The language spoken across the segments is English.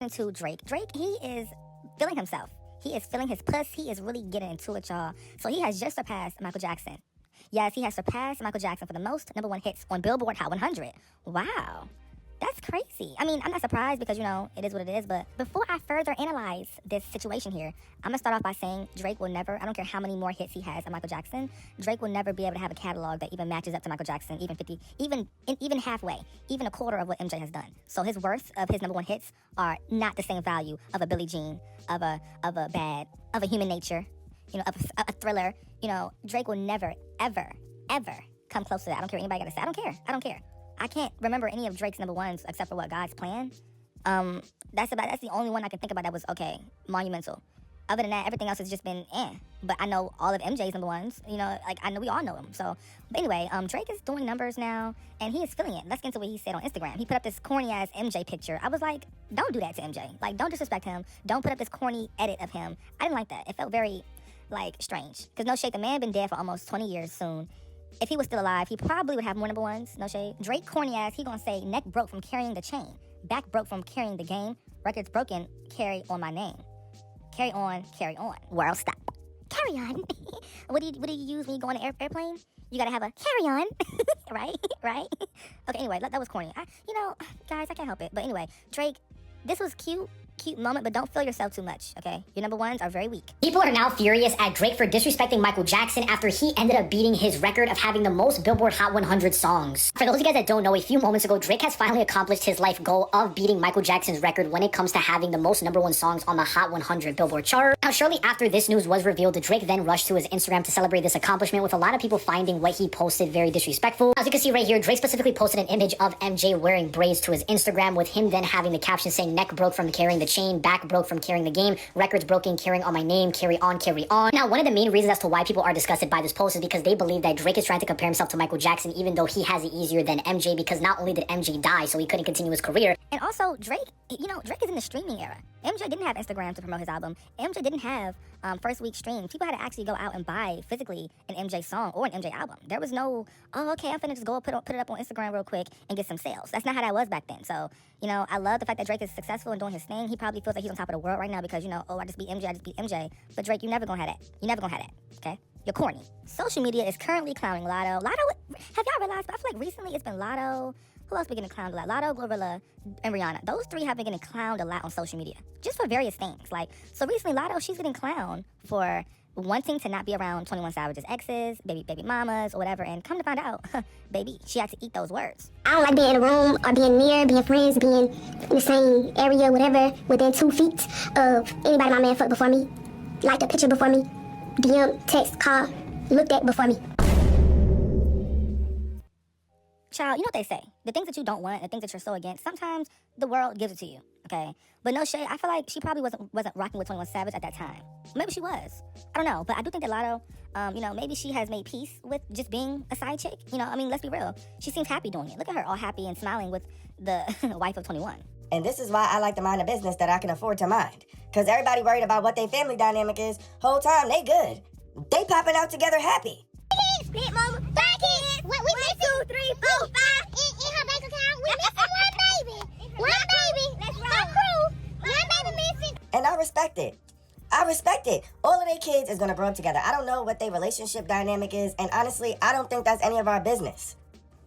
into Drake. Drake, he is feeling himself. He is feeling his puss. He is really getting into it, y'all. So he has just surpassed Michael Jackson. Yes, he has surpassed Michael Jackson for the most #1 hits on Billboard Hot 100. Wow. That's crazy. I mean, I'm not surprised because, it is what it is. But before I further analyze this situation here, I'm going to start off by saying Drake will never, I don't care how many more hits he has than Michael Jackson, Drake will never be able to have a catalog that even matches up to Michael Jackson, even 50, even halfway, even a quarter of what MJ has done. So his worth of his #1 hits are not the same value of a Billie Jean, of a Bad, of a Human Nature, of a Thriller. Drake will never, ever, ever come close to that. I don't care what anybody got to say. I don't care. I can't remember any of Drake's #1s except for God's Plan. That's the only one I can think about that was monumental. Other than that, everything else has just been But I know all of MJ's #1s. I know we all know him. So, but anyway, Drake is doing numbers now, and he is feeling it. Let's get into what he said on Instagram. He put up this corny ass MJ picture. I was like, don't do that to MJ. Like, don't disrespect him. Don't put up this corny edit of him. I didn't like that. It felt very strange. Because no shade, the man been dead for almost 20 years soon. If he was still alive, he probably would have more #1s, no shade. Drake, corny ass, he gonna say, neck broke from carrying the chain. Back broke from carrying the game. Records broken, carry on my name. Carry on, world stop. Carry on. What do you use when you go on an airplane? You gotta have a carry on, right? Okay, anyway, that was corny. Guys, I can't help it. But anyway, Drake, this was cute moment, but don't feel yourself too much, okay? Your #1s are very weak. People are now furious at Drake for disrespecting Michael Jackson after he ended up beating his record of having the most Billboard Hot 100 songs. For those of you guys that don't know, a few moments ago, Drake has finally accomplished his life goal of beating Michael Jackson's record when it comes to having the most #1 songs on the Hot 100 Billboard chart. Now, shortly after this news was revealed, Drake then rushed to his Instagram to celebrate this accomplishment, with a lot of people finding what he posted very disrespectful. As you can see right here, Drake specifically posted an image of MJ wearing braids to his Instagram, with him then having the caption saying, neck broke from carrying the chain, back broke from carrying the game, records broken, carrying on my name, carry on, carry on. Now, one of the main reasons as to why people are disgusted by this post is because they believe that Drake is trying to compare himself to Michael Jackson, even though he has it easier than MJ, because not only did MJ die, so he couldn't continue his career. And also, Drake, Drake is in the streaming era. MJ didn't have Instagram to promote his album. MJ didn't have first week streams. People had to actually go out and buy physically an MJ song or an MJ album. There was no, I'm finna just go put it up on Instagram real quick and get some sales. That's not how that was back then. So, I love the fact that Drake is successful and doing his thing. He probably feels like he's on top of the world right now because, I just beat MJ. But Drake, you never gonna have that. You never gonna have that, okay? You're corny. Social media is currently clowning Latto. Have y'all realized? I feel like recently it's been Latto. Who else been getting clowned a lot? Latto, Glorilla, and Rihanna. Those three have been getting clowned a lot on social media, just for various things. So recently Latto, she's getting clowned for wanting to not be around 21 Savage's exes, baby mamas, or whatever. And come to find out, baby, she had to eat those words. I don't like being in a room or being near, being friends, being in the same area, whatever, within 2 feet of anybody my man fucked before me, liked a picture before me, DM, text, call, looked at before me. Child, you know what they say. The things that you don't want, the things that you're so against, sometimes the world gives it to you, okay? But no shade, I feel like she probably wasn't rocking with 21 Savage at that time. Maybe she was. I don't know. But I do think that Latto, maybe she has made peace with just being a side chick. Let's be real. She seems happy doing it. Look at her, all happy and smiling with the wife of 21. And this is why I like to mind a business that I can afford to mind. Because everybody worried about what their family dynamic is. Whole time, they good. They popping out together happy. Split mama, 5 kids. What we missing? 2, 3, 4, 5. In her bank account, we missing one baby. One baby. Let's roll. Her crew. One baby missing. And I respect it. All of their kids is gonna grow up together. I don't know what their relationship dynamic is, and honestly, I don't think that's any of our business.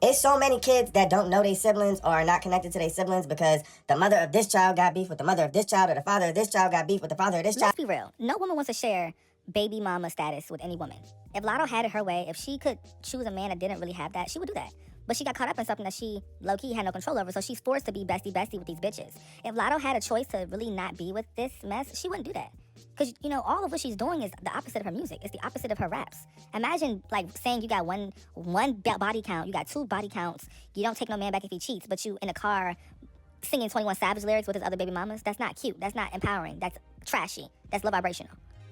It's so many kids that don't know their siblings or are not connected to their siblings because the mother of this child got beef with the mother of this child, or the father of this child got beef with the father of this child. Let's be real. No woman wants to share baby mama status with any woman. If Latto had it her way, if she could choose a man that didn't really have that, she would do that. But she got caught up in something that she low-key had no control over, so she's forced to be bestie with these bitches. If Latto had a choice to really not be with this mess, she wouldn't do that. Because, all of what she's doing is the opposite of her music. It's the opposite of her raps. Imagine, saying you got one body count, you got 2 body counts, you don't take no man back if he cheats, but you in a car singing 21 Savage lyrics with his other baby mamas. That's not cute. That's not empowering. That's trashy. That's low vibrational.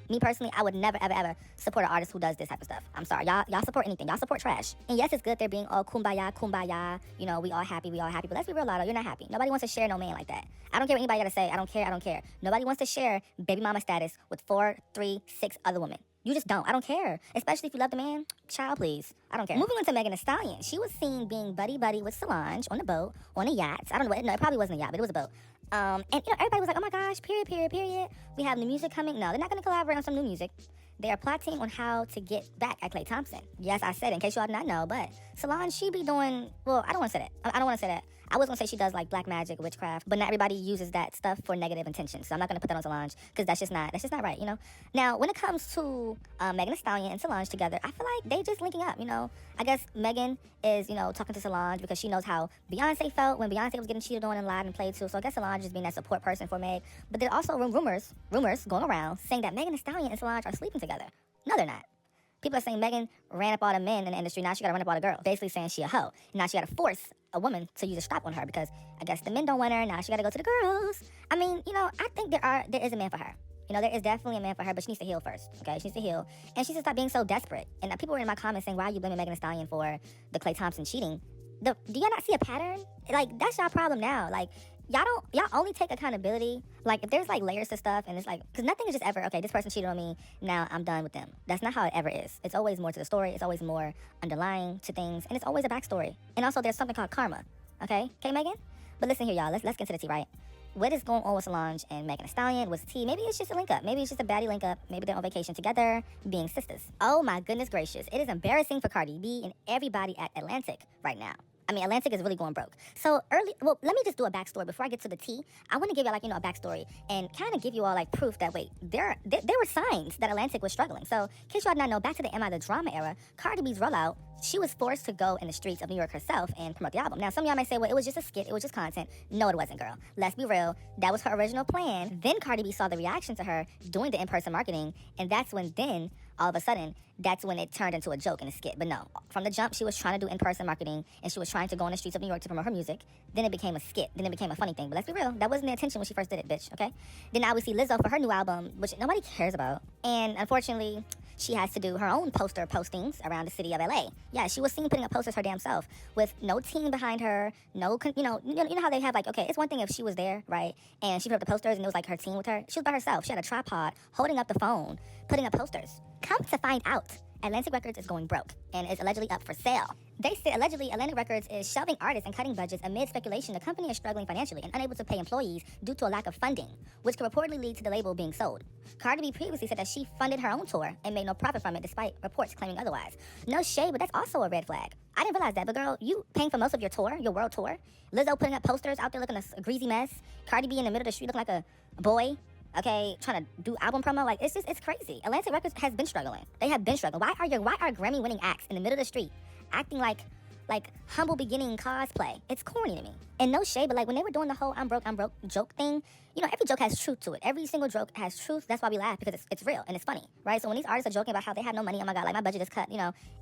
Me personally, I would never, ever, ever support an artist who does this type of stuff. I'm sorry. Y'all support anything. Y'all support trash. And yes, it's good they're being all kumbaya. We all happy. But let's be real, Latto, you're not happy. Nobody wants to share no man like that. I don't care what anybody got to say. I don't care. Nobody wants to share baby mama status with 4, 3, 6 other women. You just don't. I don't care. Especially if you love the man. Child, please. I don't care. Moving on to Megan Thee Stallion. She was seen being buddy with Solange on a boat, on a yacht. I don't know. No, it probably wasn't a yacht, but it was a boat. And everybody was like, oh my gosh, period, period, period. We have new music coming. No, they're not going to collaborate on some new music. They are plotting on how to get back at Klay Thompson. Yes, I said it in case y'all did not know, but Solange, she be doing, well, I don't want to say that. I don't want to say that. I was going to say she does like black magic, witchcraft, but not everybody uses that stuff for negative intentions. So I'm not going to put that on Solange because that's just not right, Now, when it comes to Megan Thee Stallion and Solange together, I feel like they just linking up, I guess Megan is, talking to Solange because she knows how Beyonce felt when Beyonce was getting cheated on and lied and played to. So I guess Solange is being that support person for Meg. But there's also rumors going around saying that Megan Thee Stallion and Solange are sleeping together. No, they're not. People are saying Megan ran up all the men in the industry. Now she got to run up all the girls. Basically saying she a hoe. Now she got to force a woman to use a strap on her because I guess the men don't want her. Now she got to go to the girls. I mean, I think there is a man for her. There is definitely a man for her, but she needs to heal first, okay? She needs to heal. And she needs to stop being so desperate. And people were in my comments saying, why are you blaming Megan Thee Stallion for the Klay Thompson cheating? Do y'all not see a pattern? Like, that's y'all problem now. Like, y'all only take accountability. Like, if there's, like, layers to stuff, and it's like, because nothing is just ever, okay, this person cheated on me, now I'm done with them. That's not how it ever is. It's always more to the story. It's always more underlying to things, and it's always a backstory. And also, there's something called karma, okay? Okay, Megan? But listen here, y'all. Let's get into the tea, right? What is going on with Solange and Megan Thee Stallion? What's the tea? Maybe it's just a link up. Maybe it's just a baddie link up. Maybe they're on vacation together, being sisters. Oh my goodness gracious. It is embarrassing for Cardi B and everybody at Atlantic right now. I mean, Atlantic is really going broke. So let me just do a backstory before I get to the tea. I want to give y'all a backstory and kind of give you all proof that there were signs that Atlantic was struggling. So in case y'all not know, back to the Am I the Drama era, Cardi B's rollout, she was forced to go in the streets of New York herself and promote the album. Now, some of y'all may say, well, it was just a skit, it was just content. No, it wasn't, girl. Let's be real. That was her original plan. Then Cardi B saw the reaction to her doing the in-person marketing, and that's when all of a sudden, that's when it turned into a joke and a skit. But no, from the jump, she was trying to do in-person marketing, and she was trying to go on the streets of New York to promote her music. Then it became a skit. Then it became a funny thing. But let's be real, that wasn't the intention when she first did it, bitch, okay? Then now we see Lizzo for her new album, which nobody cares about. And unfortunately, she has to do her own poster postings around the city of LA. Yeah, she was seen putting up posters her damn self with no team behind her, no, you know how they have okay, it's one thing if she was there, right, and she put up the posters and it was her team with her. She was by herself. She had a tripod, holding up the phone, putting up posters. Come to find out, Atlantic Records is going broke and is allegedly up for sale. They said allegedly Atlantic Records is shelving artists and cutting budgets amid speculation the company is struggling financially and unable to pay employees due to a lack of funding, which could reportedly lead to the label being sold. Cardi B previously said that she funded her own tour and made no profit from it despite reports claiming otherwise. No shade, but that's also a red flag. I didn't realize that, but girl, you paying for most of your tour, your world tour. Lizzo putting up posters out there looking a greasy mess. Cardi B in the middle of the street looking like a boy. Okay, trying to do album promo, it's crazy. Atlantic Records has been struggling. They have been struggling. Why are Grammy-winning acts in the middle of the street acting like humble beginning cosplay? It's corny to me. And no shade, but when they were doing the whole I'm broke joke thing, every joke has truth to it. Every single joke has truth. That's why we laugh, because it's real and it's funny, right? So when these artists are joking about how they have no money, oh my God, my budget is cut,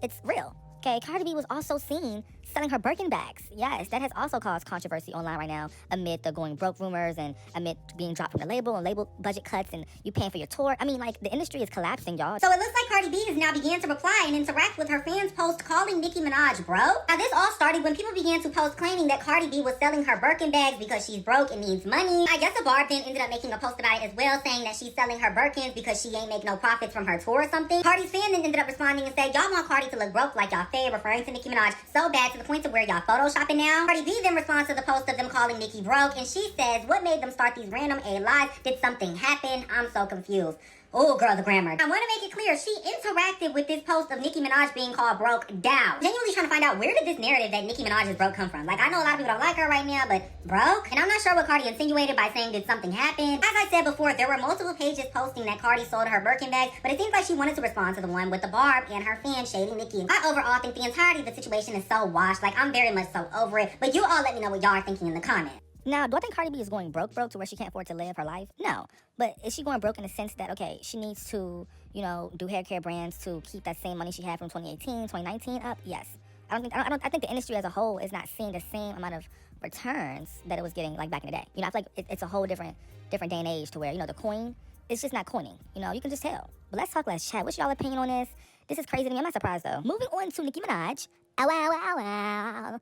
it's real. Okay, Cardi B was also seen selling her Birkin bags. Yes, that has also caused controversy online right now amid the going broke rumors and amid being dropped from the label and label budget cuts and you paying for your tour. I mean, the industry is collapsing, y'all. So it looks like Cardi B has now began to reply and interact with her fans' post calling Nicki Minaj bro. Now this all started when people began to post claiming that Cardi B was selling her Birkin bags because she's broke and needs money. I guess a Barb then ended up making a post about it as well, saying that she's selling her Birkins because she ain't make no profits from her tour or something. Cardi's fan then ended up responding and said, y'all want Cardi to look broke like y'all fed, referring to Nicki Minaj so bad to the point to where y'all photoshopping now. Cardi B then responds to the post of them calling Nicki broke, and she says, what made them start these random lies? Did something happen? I'm so confused. Oh, girl, the grammar. I want to make it clear, she interacted with this post of Nicki Minaj being called broke down. Genuinely trying to find out, where did this narrative that Nicki Minaj is broke come from? I know a lot of people don't like her right now, but broke? And I'm not sure what Cardi insinuated by saying did something happen. As I said before, there were multiple pages posting that Cardi sold her Birkin bags, but it seems like she wanted to respond to the one with the Barb and her fan shading Nicki. I overall think the entirety of the situation is so washed. I'm very much so over it, but you all let me know what y'all are thinking in the comments. Now, do I think Cardi B is going broke to where she can't afford to live her life? No. But is she going broke in the sense that, okay, she needs to, do hair care brands to keep that same money she had from 2018, 2019 up? Yes. I think the industry as a whole is not seeing the same amount of returns that it was getting back in the day. I feel like it's a whole different day and age to where, the coin, it's just not coining. You can just tell. But let's talk, let's chat. What's y'all opinion on this? This is crazy to me. I'm not surprised, though. Moving on to Nicki Minaj. Ow, ow, ow, ow.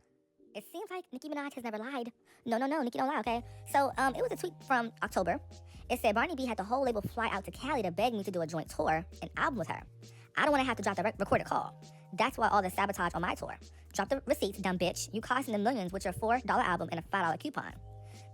It seems like Nicki Minaj has never lied. No, Nicki don't lie, okay? So, it was a tweet from October. It said, Barney B had the whole label fly out to Cali to beg me to do a joint tour, an album with her. I don't want to have to drop the recorded call. That's why all the sabotage on my tour. Drop the receipts, dumb bitch. You costing the millions with your $4 album and a $5 coupon.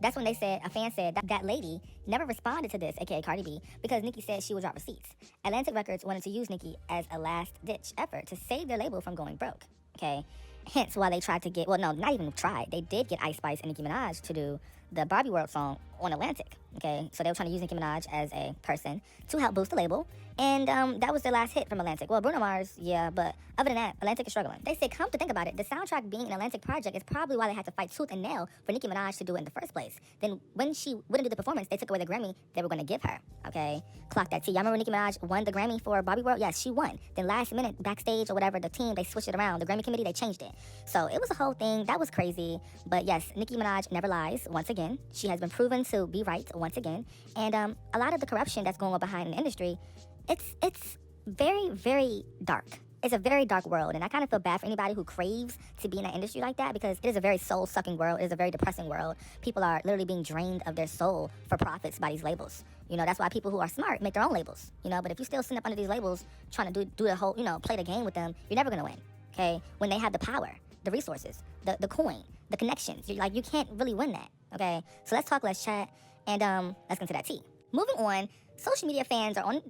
That's when they said, a fan said, that lady never responded to this, aka Cardi B, because Nicki said she would drop receipts. Atlantic Records wanted to use Nicki as a last-ditch effort to save their label from going broke, okay? Hence why they tried to get, well, no, not even tried. They did get Ice Spice and Nicki Minaj to do the Barbie World song on Atlantic, okay? So they were trying to use Nicki Minaj as a person to help boost the label. And that was their last hit from Atlantic. Well, Bruno Mars, yeah, but other than that, Atlantic is struggling. They said, come to think about it, the soundtrack being an Atlantic project is probably why they had to fight tooth and nail for Nicki Minaj to do it in the first place. Then when she wouldn't do the performance, they took away the Grammy they were going to give her, okay? Clock that T. Y'all remember Nicki Minaj won the Grammy for Barbie World? Yes, she won. Then last minute, backstage or whatever, the team, they switched it around. The Grammy committee, they changed it. So it was a whole thing. That was crazy. But yes, Nicki Minaj never lies, once again. She has been proven to be right, once again. And a lot of the corruption that's going on behind the industry, it's very, very dark. It's a very dark world, and I kind of feel bad for anybody who craves to be in that industry like that, because it is a very soul-sucking world. It is a very depressing world. People are literally being drained of their soul for profits by these labels. You know, that's why people who are smart make their own labels. You know, but if you still sit up under these labels trying to do the whole, you know, play the game with them, you're never going to win, okay? When they have the power, the resources, the coin, the connections, you can't really win that, okay? So let's talk, let's chat, and let's get into that tea. Moving on, social media fans are on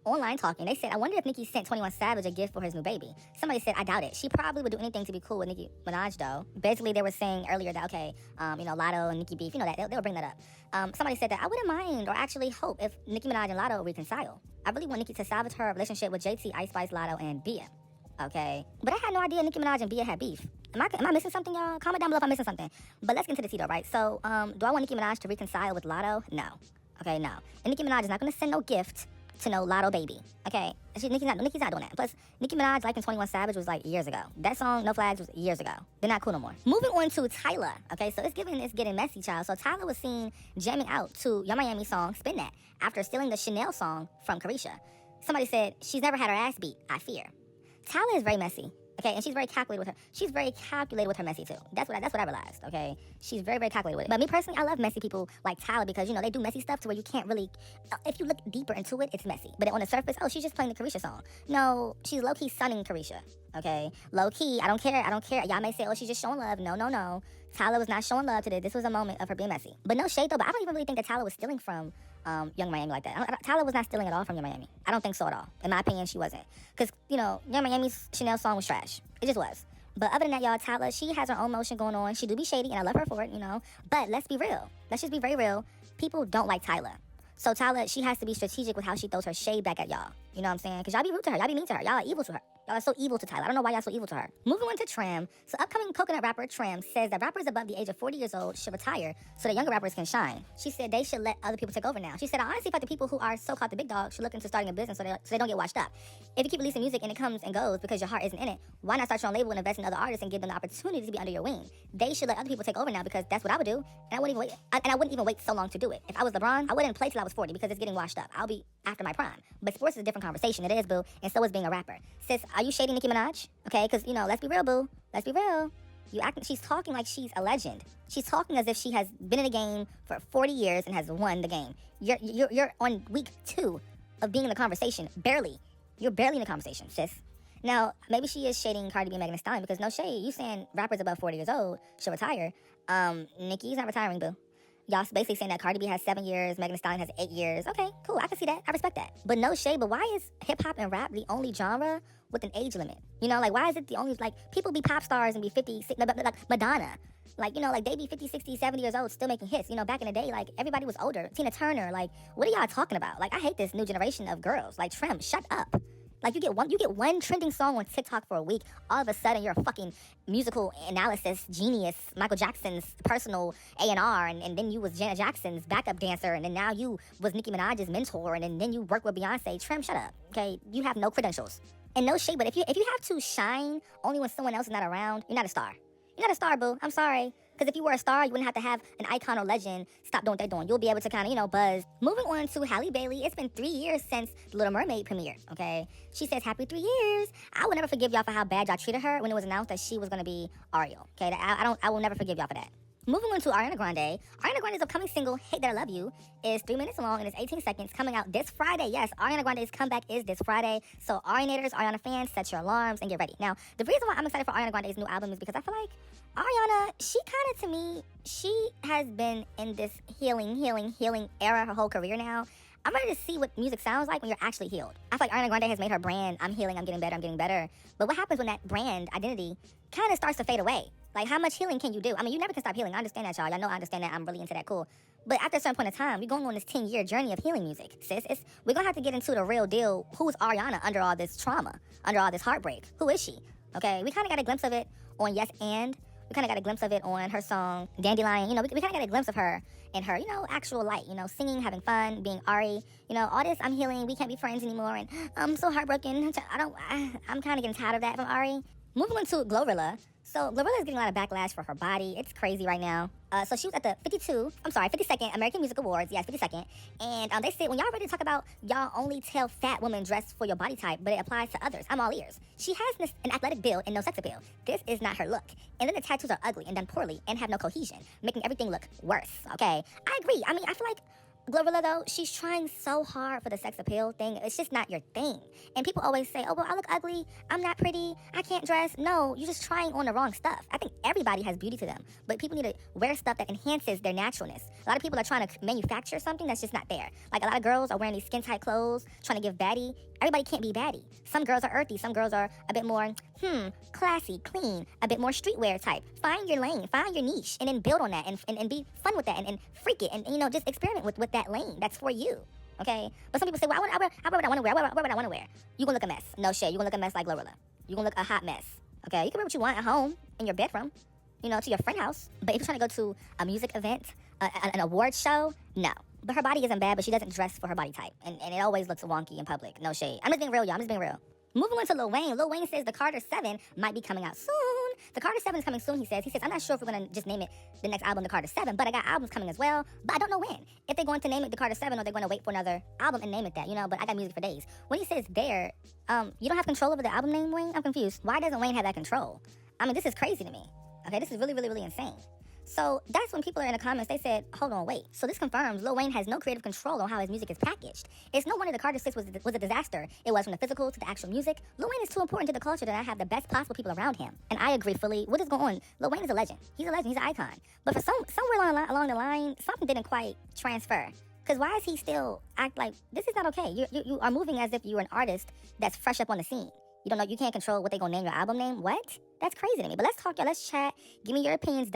online talking. They said, I wonder if Nicki sent 21 Savage a gift for his new baby. Somebody said, I doubt it. She probably would do anything to be cool with Nicki Minaj, though. Basically, they were saying earlier that, okay, you know, Latto and Nicki beef, you know, that they'll bring that up. Somebody said that I wouldn't mind or actually hope if Nicki Minaj and Latto reconcile. I really want Nicki to salvage her relationship with JT, Ice Spice, Latto, and Bia. Okay? But I had no idea Nicki Minaj and Bia had beef. Am I missing something, y'all? Comment down below if I'm missing something. But let's get into the tea, though, right? So, do I want Nicki Minaj to reconcile with Latto? No. Okay, no. And Nicki Minaj is not going to send no gift to no Latto baby. Okay? Nicki's not doing that. Plus, Nicki Minaj liking 21 Savage was like years ago. That song, No Flags, was years ago. They're not cool no more. Moving on to Tyla. Okay, so it's getting messy, child. So Tyla was seen jamming out to Young Miami song Spin That after stealing the Chanel song from Carisha. Somebody said, she's never had her ass beat, I fear. Tyla is very messy. Okay, and she's very calculated with her. She's very calculated with her messy too. That's what I realized. Okay, she's very, very calculated with it. But me personally, I love messy people like Tyler because you know they do messy stuff to where you can't really. If you look deeper into it, it's messy. But on the surface, oh, she's just playing the Carisha song. No, she's low key sunning Carisha. Okay, low key. I don't care. Y'all may say, oh, she's just showing love. No. Tyler was not showing love today. This was a moment of her being messy. But no shade though. But I don't even really think that Tyler was stealing from Young Miami like that. Tyler was not stealing at all from Young Miami. I don't think so at all. In my opinion, she wasn't. Because, you know, Young Miami's Chanel song was trash. It just was. But other than that, y'all, Tyler, she has her own motion going on. She do be shady, and I love her for it, you know. But let's be real. Let's just be very real. People don't like Tyler. So Tyler, she has to be strategic with how she throws her shade back at y'all. You know what I'm saying? Because y'all be rude to her. Y'all be mean to her. Y'all are evil to her. Y'all are so evil to Tyler. I don't know why y'all so evil to her. Moving on to Tram. So upcoming coconut rapper Tram says that rappers above the age of 40 years old should retire so that younger rappers can shine. She said they should let other people take over now. She said, I honestly feel like the people who are so-called the big dogs should look into starting a business so they don't get washed up. If you keep releasing music and it comes and goes because your heart isn't in it, why not start your own label and invest in other artists and give them the opportunity to be under your wing? They should let other people take over now because that's what I would do. And I wouldn't even wait so long to do it. If I was LeBron, I wouldn't play till I was 40 because it's getting washed up. I'll be after my prime. But sports is a different conversation. It is, boo. And so is being a rapper. Sis, are you shading Nicki Minaj? Okay, because, you know, let's be real, boo. Let's be real. She's talking like she's a legend. She's talking as if she has been in the game for 40 years and has won the game. You're on week 2 of being in the conversation. Barely. You're barely in the conversation, sis. Now, maybe she is shading Cardi B and Megan Thee Stallion because no shade. You saying rappers above 40 years old should retire. Nicki's not retiring, boo. Y'all basically saying that Cardi B has 7 years, Megan Thee Stallion has 8 years. Okay, cool. I can see that. I respect that. But no shade. But why is hip-hop and rap the only genre with an age limit? You know, like, why is it the only, like, people be pop stars and be 50, like Madonna. Like, you know, like, they be 50, 60, 70 years old still making hits. You know, back in the day, like, everybody was older. Tina Turner, like, what are y'all talking about? Like, I hate this new generation of girls. Like, Trim, shut up. Like, you get one trending song on TikTok for a week. All of a sudden, you're a fucking musical analysis genius, Michael Jackson's personal A&R, and then you was Janet Jackson's backup dancer, and then now you was Nicki Minaj's mentor, and then you work with Beyonce. Trim, shut up, okay? You have no credentials. And no shade, but if you have to shine only when someone else is not around, you're not a star. You're not a star, boo. I'm sorry. Because if you were a star, you wouldn't have to have an icon or legend stop doing what they're doing. You'll be able to kind of, you know, buzz. Moving on to Halle Bailey. It's been 3 years since The Little Mermaid premiere, okay? She says, happy 3 years. I will never forgive y'all for how bad y'all treated her when it was announced that she was going to be Ariel, okay? I will never forgive y'all for that. Moving on to Ariana Grande. Ariana Grande's upcoming single, Hate That I Love You, is 3 minutes long and it's 18 seconds, coming out this Friday. Yes, Ariana Grande's comeback is this Friday. So Arianators, Ariana fans, set your alarms and get ready. Now, the reason why I'm excited for Ariana Grande's new album is because I feel like Ariana, she kind of, to me, she has been in this healing era her whole career now. I'm ready to see what music sounds like when you're actually healed. I feel like Ariana Grande has made her brand, I'm healing, I'm getting better. But what happens when that brand identity kind of starts to fade away? Like, how much healing can you do? I mean, you never can stop healing. I understand that, y'all. Y'all know I understand that. I'm really into that. Cool. But after a certain point in time, we're going on this 10-year journey of healing music, sis. We're going to have to get into the real deal. Who's Ariana under all this trauma, under all this heartbreak? Who is she? Okay, we kind of got a glimpse of it on Yes and. We kind of got a glimpse of it on her song, Dandelion. You know, we kind of got a glimpse of her in her, actual light, singing, having fun, being Ari. All this, I'm healing, we can't be friends anymore, and I'm so heartbroken. I'm kind of getting tired of that from Ari. Moving on to Glorilla. So Glorilla is getting a lot of backlash for her body. It's crazy right now. So she was at the 52nd American Music Awards. Yes, 52nd. And they said, when y'all ready to talk about y'all only tell fat women dress for your body type, but it applies to others, I'm all ears. She has an athletic build and no sex appeal. This is not her look. And then the tattoos are ugly and done poorly and have no cohesion, making everything look worse, okay? I agree. I mean, I feel like Glorilla, though, she's trying so hard for the sex appeal thing. It's just not your thing. And people always say, oh, well, I look ugly. I'm not pretty. I can't dress. No, you're just trying on the wrong stuff. I think everybody has beauty to them. But people need to wear stuff that enhances their naturalness. A lot of people are trying to manufacture something that's just not there. Like, a lot of girls are wearing these skin-tight clothes, trying to give baddie. Everybody can't be baddie. Some girls are earthy. Some girls are a bit more, classy, clean, a bit more streetwear type. Find your lane. Find your niche. And then build on that and be fun with that and freak it. And, just experiment with that lane. That's for you. Okay? But some people say, well, I wear what I want to wear. I wear what I want to wear. You gonna look a mess. No shit. You gonna look a mess like Glorilla. You gonna look a hot mess. Okay? You can wear what you want at home, in your bedroom, to your friend house. But if you're trying to go to a music event, an award show, no. But her body isn't bad, but she doesn't dress for her body type. And it always looks wonky in public. No shade. I'm just being real, y'all. I'm just being real. Moving on to Lil Wayne. Lil Wayne says the Carter 7 might be coming out soon. The Carter 7 is coming soon, he says. I'm not sure if we're going to just name it the next album, the Carter 7, but I got albums coming as well. But I don't know when. If they're going to name it the Carter 7 or they're going to wait for another album and name it that, but I got music for days. When he says there, you don't have control over the album name, Wayne? I'm confused. Why doesn't Wayne have that control? I mean, this is crazy to me. Okay, this is really, really, really insane. So that's when people are in the comments, they said, hold on, wait. So this confirms Lil Wayne has no creative control on how his music is packaged. It's no wonder the Carter 6 was a disaster. It was from the physical to the actual music. Lil Wayne is too important to the culture to not have the best possible people around him. And I agree fully. What is going on? Lil Wayne is a legend. He's a legend. He's an icon. But for somewhere along the line, something didn't quite transfer. Because why is he still act like, this is not okay. You are moving as if you're an artist that's fresh up on the scene. You don't know, you can't control what they're going to name your album name. What? That's crazy to me. But let's talk, y'all. Let's chat. Give me your opinions.